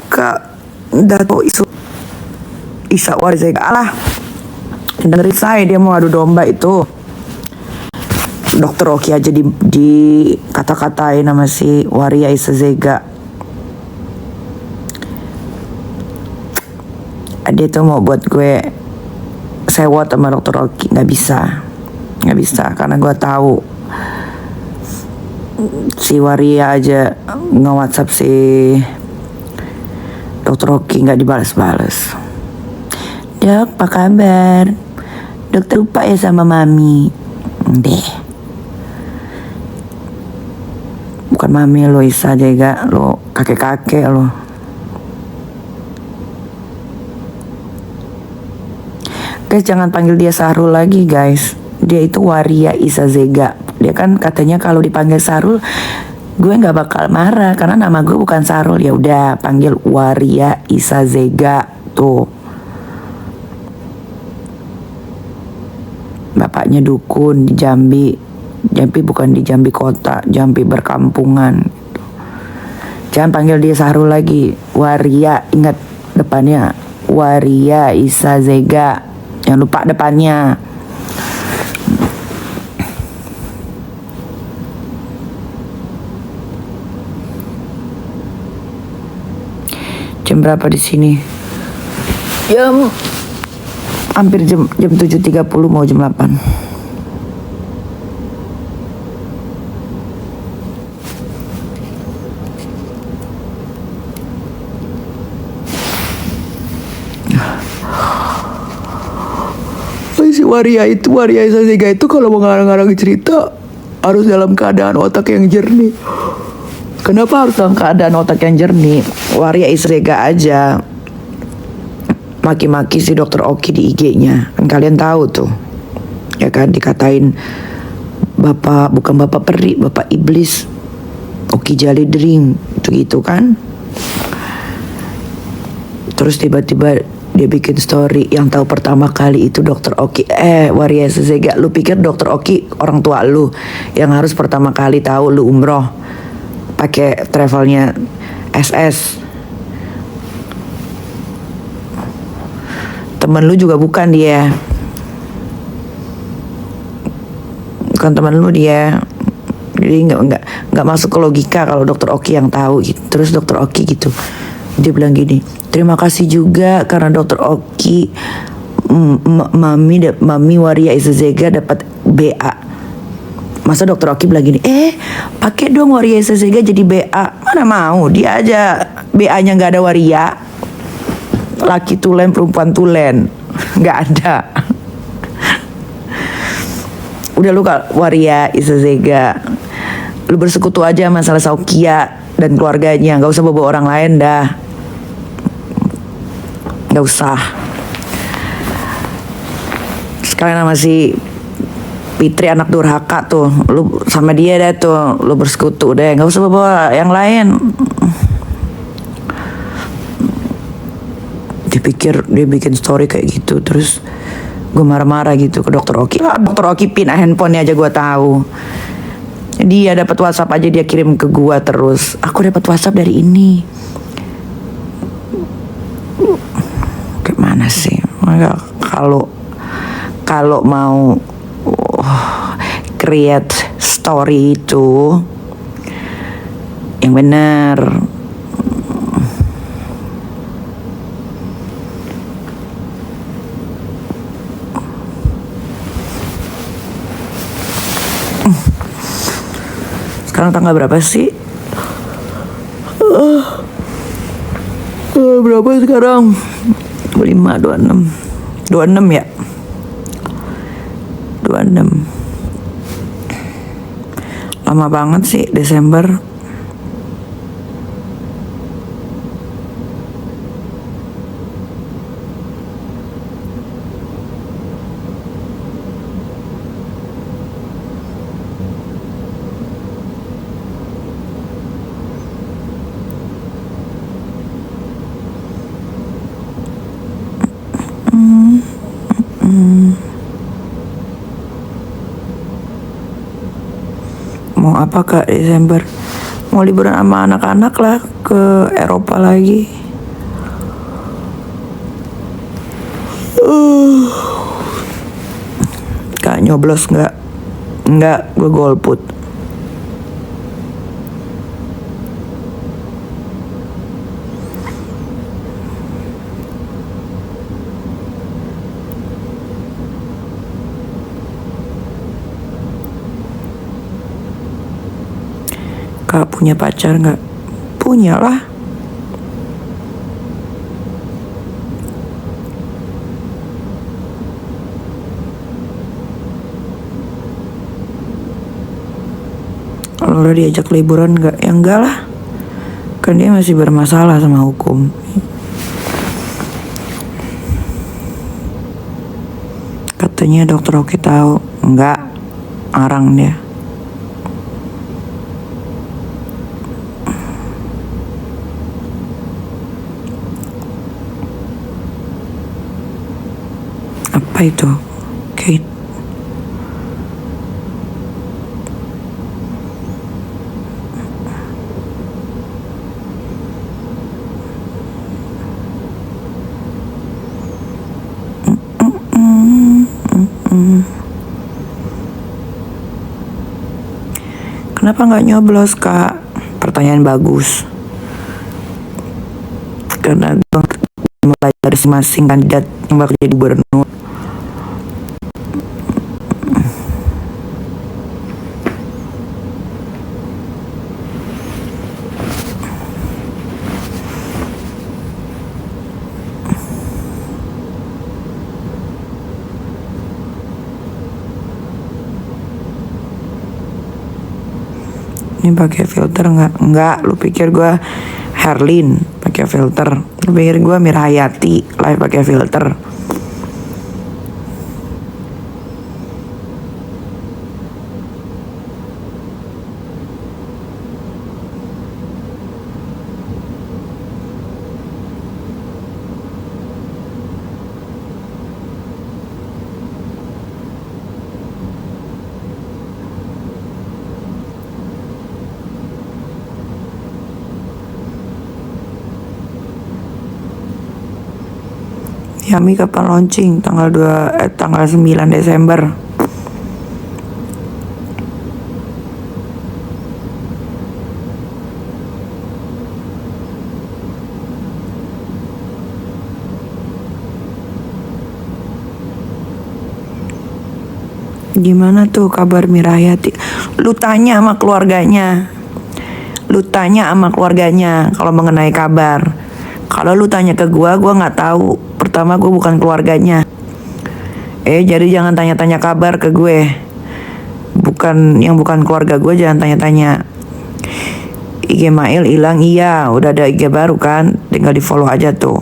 Kak Dato Isa Warizega lah. Dengerin saya, dia mau adu domba itu. Dokter Oki aja di kata-katain nama si Waria Isa Zega. Dia tuh mau buat gue sewot sama Dokter Oki. Nggak bisa karena gue tahu si Waria aja nge-WhatsApp si Dokter Oki nggak dibalas-balas. Dok, apa kabar? Dokter lupa ya sama mami. Deh, bukan mami lo Isa Zega, lo kakek-kakek lo. Guys, jangan panggil dia Sahrul lagi guys. Dia itu Waria Isa Zega. Dia kan katanya kalau dipanggil Sahrul gue nggak bakal marah karena nama gue bukan Sahrul. Ya udah panggil Waria Isa Zega tuh. Bapaknya dukun di Jambi. Jambi bukan di Jambi kota, Jambi berkampungan. Jangan panggil dia Sahrul lagi. Waria, ingat depannya Waria Isa Zega. Jangan lupa depannya. Jam berapa di sini? Hampir jam 7.30 mau jam 8. Si Waria Isa Zega itu kalau mau ngarang-ngarang cerita harus dalam keadaan otak yang jernih. Kenapa harus dalam keadaan otak yang jernih? Waria Isa Zega aja maki-maki si Dokter Oki di IG-nya. Kan kalian tahu tuh. Ya kan, dikatain bapak, bukan bapak peri, bapak iblis. Oki Jali Drink gitu kan. Terus tiba-tiba dia bikin story yang tahu pertama kali itu Dokter Oki. Waria Isa Zega, lu pikir Dokter Oki orang tua lu yang harus pertama kali tahu lu umroh pakai travelnya SS? Temen lu juga bukan dia. Bukan temen lu dia. Jadi nggak masuk ke logika kalau Dokter Oki yang tahu gitu. Terus Dokter Oki gitu, dia bilang gini, terima kasih juga karena Dokter Oki mami Waria Isa Zega dapat BA. Masa Dokter Oki bilang gini, pakai dong Waria Isa Zega jadi BA. Mana mau, dia aja BA-nya nggak ada Waria. Laki tulen, perempuan tulen, nggak ada. Udah lu Waria Isa Zega, lu bersekutu aja masalah Saukia dan keluarganya, nggak usah bawa orang lain dah. Gak usah. Sekalian sama si Fitri anak durhaka tuh, lu sama dia deh tuh, lu bersekutu deh, gak usah bawa yang lain. Dia bikin story kayak gitu. Terus gue marah-marah gitu ke Dokter Oki. Dokter Oki pin handphonenya aja gue tahu. Dia dapat WhatsApp aja dia kirim ke gue terus. Aku dapat WhatsApp dari ini. Gimana sih? Kalau mau create story itu yang benar. Sekarang tanggal berapa sih? Berapa sekarang? 25, 26 ya? 26. Lama banget sih Desember. Mau apa Kak Desember? Mau liburan sama anak-anak lah ke Eropa lagi. Kak nyoblos nggak? Nggak, gue golput. Kak punya pacar nggak? Punya lah. Kalau udah diajak liburan nggak? Ya enggak lah. Kan dia masih bermasalah sama hukum. Katanya dokter Oki tahu. Enggak. Arang dia. Apa itu? Kate. Kenapa nggak nyoblos, Kak? Pertanyaan bagus. Karena gue mulai dari masing-masing kandidat yang bakal jadi gubernur. Ini pakai filter nggak? Nggak. Lu pikir gue Herlin pakai filter? Lu pikir gue Mirhayati live pakai filter? Yami kapan launching? Tanggal 9 Desember. Gimana tuh kabar Mirayati? Lu tanya sama keluarganya. Lu tanya sama keluarganya kalau mengenai kabar. Kalau lu tanya ke gua nggak tahu. Pertama gue bukan keluarganya. Jadi jangan tanya-tanya kabar ke gue. Bukan keluarga gue, jangan tanya-tanya. IG Mail hilang, iya. Udah ada IG baru kan, tinggal di follow aja tuh.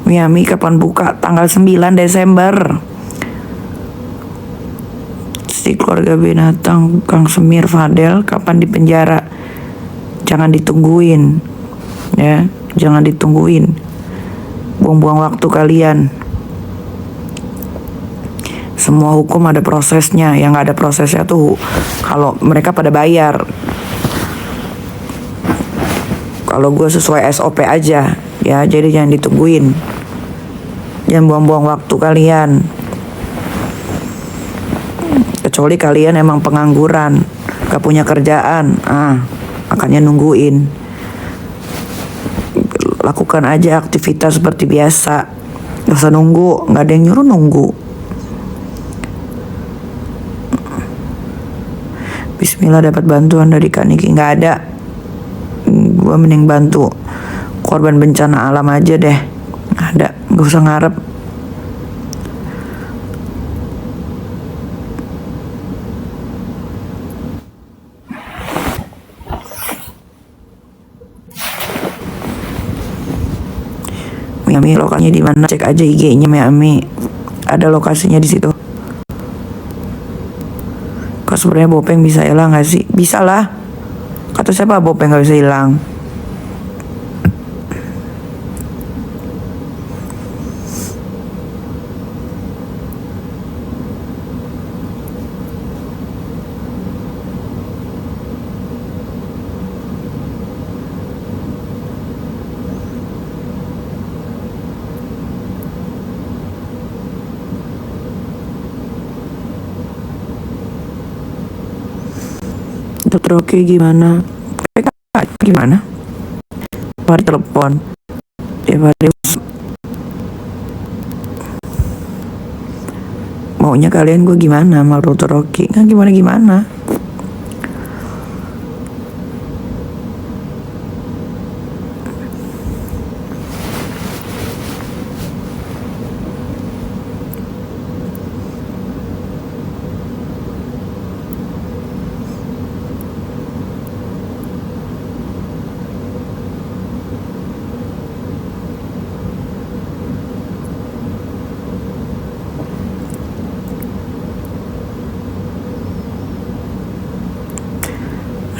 Miami kapan buka? Tanggal 9 Desember. Si keluarga binatang Kang Semir Fadel kapan di penjara? Jangan ditungguin. Ya, jangan ditungguin. Buang-buang waktu kalian. Semua hukum ada prosesnya. Yang gak ada prosesnya tuh kalau mereka pada bayar. Kalau gue sesuai SOP aja. Ya, jadi jangan ditungguin. Jangan buang-buang waktu kalian. Kecuali kalian emang pengangguran, gak punya kerjaan, makanya nungguin. Lakukan aja aktivitas seperti biasa. Gak usah nunggu, gak ada yang nyuruh nunggu. Bismillah dapat bantuan dari Kak Niki. Gak ada. Gue mending bantu korban bencana alam aja deh. Ada, gak usah ngarep. Miami lokasinya di mana? Cek aja IG-nya Miami. Ada lokasinya di situ. Kok sebenarnya Bopeng bisa hilang gak sih? Bisa lah. Kata siapa Bopeng gak bisa hilang? Dokter Oki gimana? Gimana? Hari telepon. Tiap hari maunya kalian gue gimana sama Dokter Oki? Kan gimana?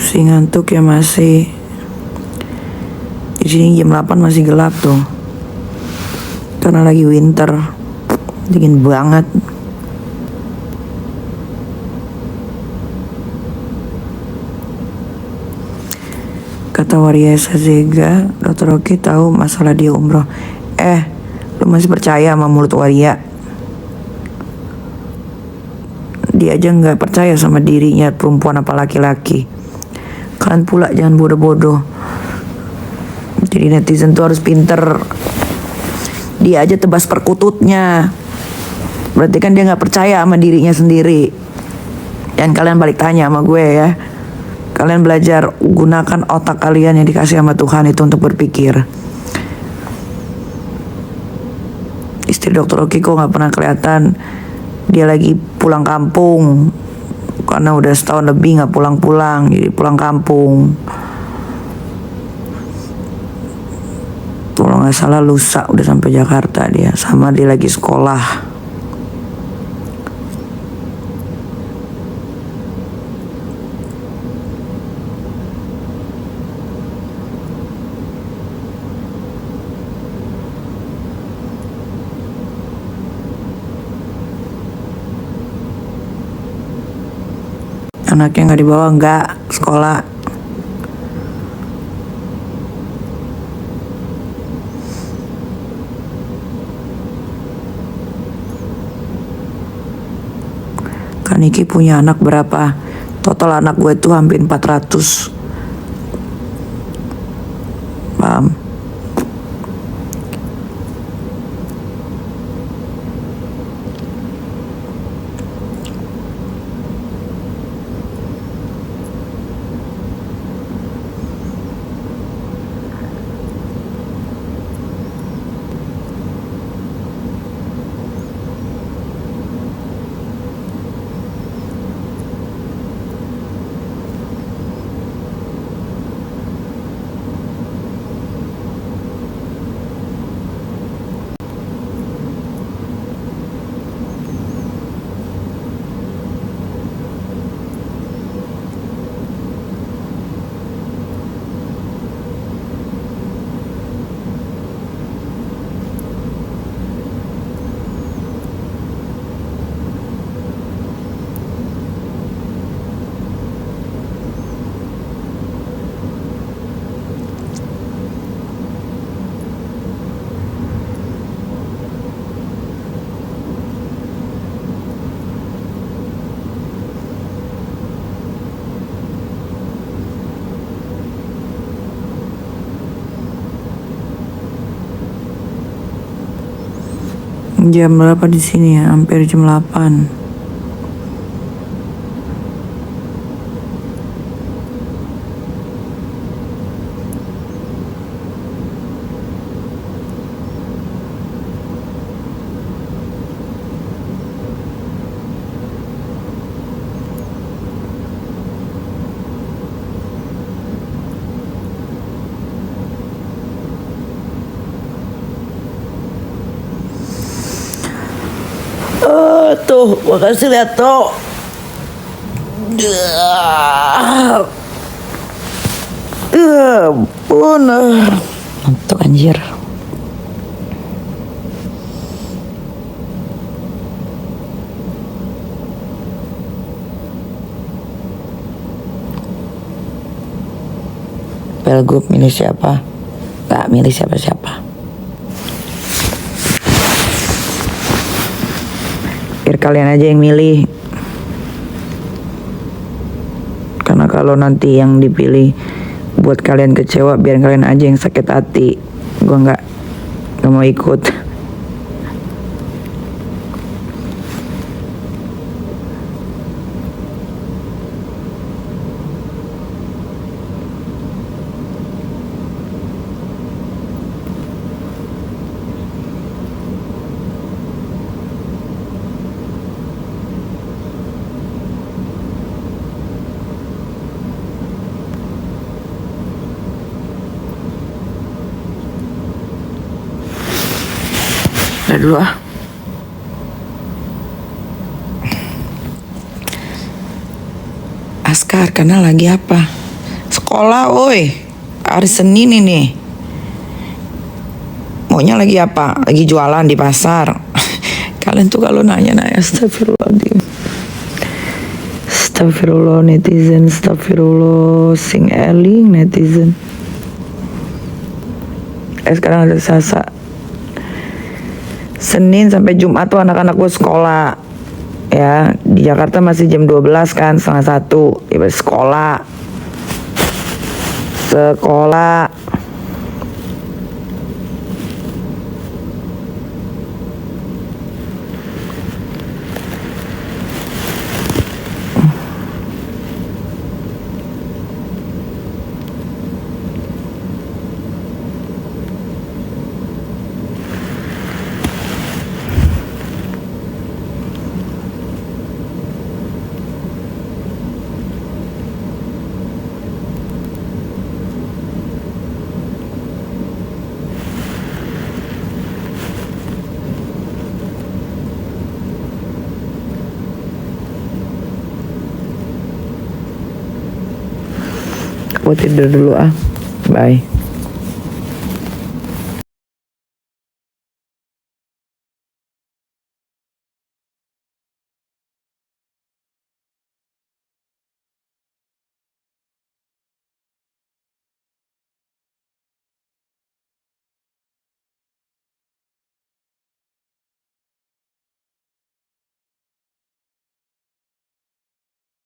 Masih ngantuk ya masih. Di sini jam 8 masih gelap tuh. Karena lagi winter. Dingin banget. Kata Waria Sazega, Dokter Oki tahu masalah dia umroh. Lu masih percaya sama mulut Waria? Dia aja nggak percaya sama dirinya, perempuan apa laki-laki. Kalian pula jangan bodoh-bodoh. Jadi netizen tuh harus pinter. Dia aja tebas perkututnya. Berarti kan dia nggak percaya sama dirinya sendiri. Dan kalian balik tanya sama gue ya. Kalian belajar gunakan otak kalian yang dikasih sama Tuhan itu untuk berpikir. Istri Dokter Oki kok nggak pernah kelihatan. Dia lagi pulang kampung. Karena udah setahun lebih gak pulang-pulang. Jadi pulang kampung. Kalau gak salah lusa udah sampai Jakarta dia. Sama dia lagi sekolah. Anaknya gak dibawa, enggak sekolah. Kan Niki punya anak berapa? Total anak gue tuh hampir 400. Paham? Jam berapa di sini ya? Hampir jam 8. Tuh, makasih lihat tuh. Ampun. Ngantuk anjir. Pilgub milih siapa? Gak milih siapa-siapa. Biar kalian aja yang milih. Karena kalau nanti yang dipilih buat kalian kecewa, biar kalian aja yang sakit hati. Gue nggak mau ikut. Udah dulu ah. Askar, karena lagi apa? Sekolah, woi. Hari Senin ini. Maunya lagi apa? Lagi jualan di pasar. Kalian tuh kalau nanya, astagfirullahaladzim. Astagfirullah netizen, astagfirullah sing eling netizen. Sekarang ada Sasa. Senin sampai Jumat tuh anak-anak gue sekolah. Ya, di Jakarta masih jam 12 kan, setengah 1. Ya sekolah. Sekolah. Aku tidur dulu ah. Bye.